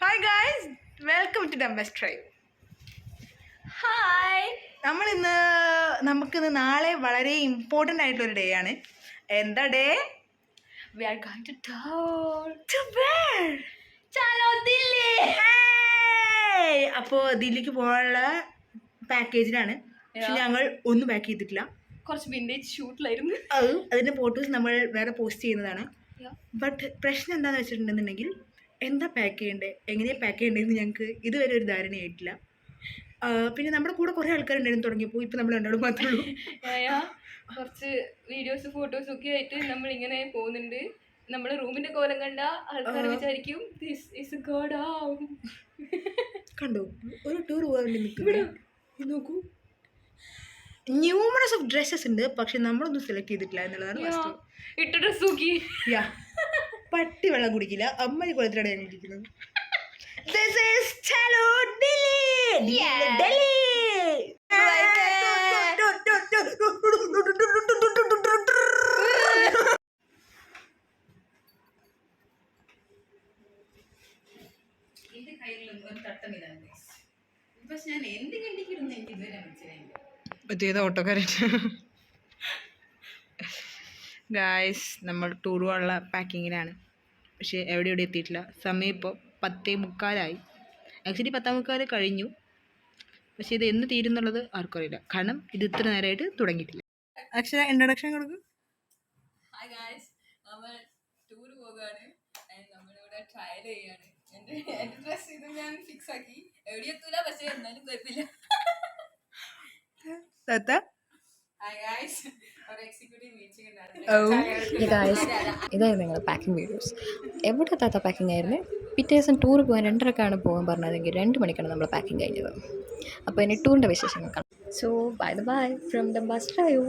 Hi guys, welcome to Dumbus Tribe. Hi. നമുക്കിന്ന് നാളെ വളരെ ഇമ്പോർട്ടൻ്റ് ആയിട്ടുള്ളൊരു ഡേ ആണ്. എന്താ day? We are going to tour. To where? ചലോ ദില്ലി. അപ്പോൾ ദില്ലിക്ക് പോകാനുള്ള പാക്കേജിലാണ്. പക്ഷെ ഞങ്ങൾ ഒന്നും പാക്ക് ചെയ്തിട്ടില്ല. കുറച്ച് വിൻറ്റേജ് ഷൂട്ടിലായിരുന്നു. അതിൻ്റെ ഫോട്ടോസ് നമ്മൾ വേറെ പോസ്റ്റ് ചെയ്യുന്നതാണ്. ബട്ട് പ്രശ്നം എന്താണെന്ന് വെച്ചിട്ടുണ്ടെന്നുണ്ടെങ്കിൽ എന്താ പാക്ക് ചെയ്യേണ്ടത്, എങ്ങനെയാണ് പാക്ക് ചെയ്യേണ്ടതെന്ന് ഞങ്ങൾക്ക് ഇതുവരെ ഒരു ധാരണയായിട്ടില്ല. പിന്നെ നമ്മുടെ കൂടെ കുറേ ആൾക്കാരുണ്ടായിരുന്നു തുടങ്ങിയപ്പോൾ. ഇപ്പോൾ നമ്മൾ രണ്ടാളും മാത്രമേ ഉള്ളൂ. കുറച്ച് വീഡിയോസ് ഫോട്ടോസും ഒക്കെ ആയിട്ട് നമ്മളിങ്ങനെ പോകുന്നുണ്ട്. നമ്മൾ റൂമിൻ്റെ കോലം കണ്ട ആൾക്കാർ വിചാരിക്കും ദിസ് ഇസ് ഗോഡ്. കണ്ടോ, ഒരു ടൂർ പോകാൻ വേണ്ടി നിൽക്കുന്നത് നോക്കൂ. ന്യൂമറസ് ഓഫ് ഡ്രസ്സസ് ഉണ്ട്, പക്ഷെ നമ്മളൊന്നും സെലക്ട് ചെയ്തിട്ടില്ല എന്നുള്ളതാണ് ഫസ്റ്റ്. ഇട്ട ഡ്രസ് നോക്കി പട്ടി വെള്ളം കുടിക്കില്ല, അമ്മ കുളത്തിലാണ് ഞാൻ ഇരിക്കുന്നത്. This is Chalo Delhi. Delhi. ഓട്ടോക്കാരൻ. ഗായ്സ്, നമ്മൾ ടൂർ പോകാനുള്ള പാക്കിങ്ങിലാണ്. പക്ഷേ എവിടെ എത്തിയിട്ടില്ല. സമയം ഇപ്പോൾ 10:45. ആക്ച്വലി 10:45 കഴിഞ്ഞു. പക്ഷേ ഇത് എന്ന് തീരുന്നുള്ളത് ആർക്കും അറിയില്ല, കാരണം ഇത് ഇത്ര നേരമായിട്ട് തുടങ്ങിയിട്ടില്ല. അക്ഷര ഇൻട്രൊഡക്ഷൻ കൊടുക്കും. ഹായ് ഗായ്സ്, നമ്മൾ ടൂർ പോകാണ്. നമ്മളിവിടെ ട്രയൽ ചെയ്യാണ്. എൻ്റെ ഡ്രസ് ഇത് ഞാൻ ഫിക്സ് ആക്കി. എവിടെ എത്തൂല, പക്ഷേ എന്നാലും കുഴപ്പമില്ല. ഇതായിരുന്നു ഞങ്ങളുടെ പാക്കിംഗ് വീഡിയോസ്. എവിടെ താത്ത പാക്കിംഗ് ആയിരുന്നു. പിറ്റേ ദിവസം ടൂർ പോകാൻ 2:30 പോകാൻ പറഞ്ഞതെങ്കിൽ 2 മണിക്കാണ് നമ്മൾ പാക്കിംഗ് കഴിഞ്ഞത്. അപ്പോൾ ഇനി ടൂറിൻ്റെ വിശേഷങ്ങൾ കാണാം. So bye from the bus drive.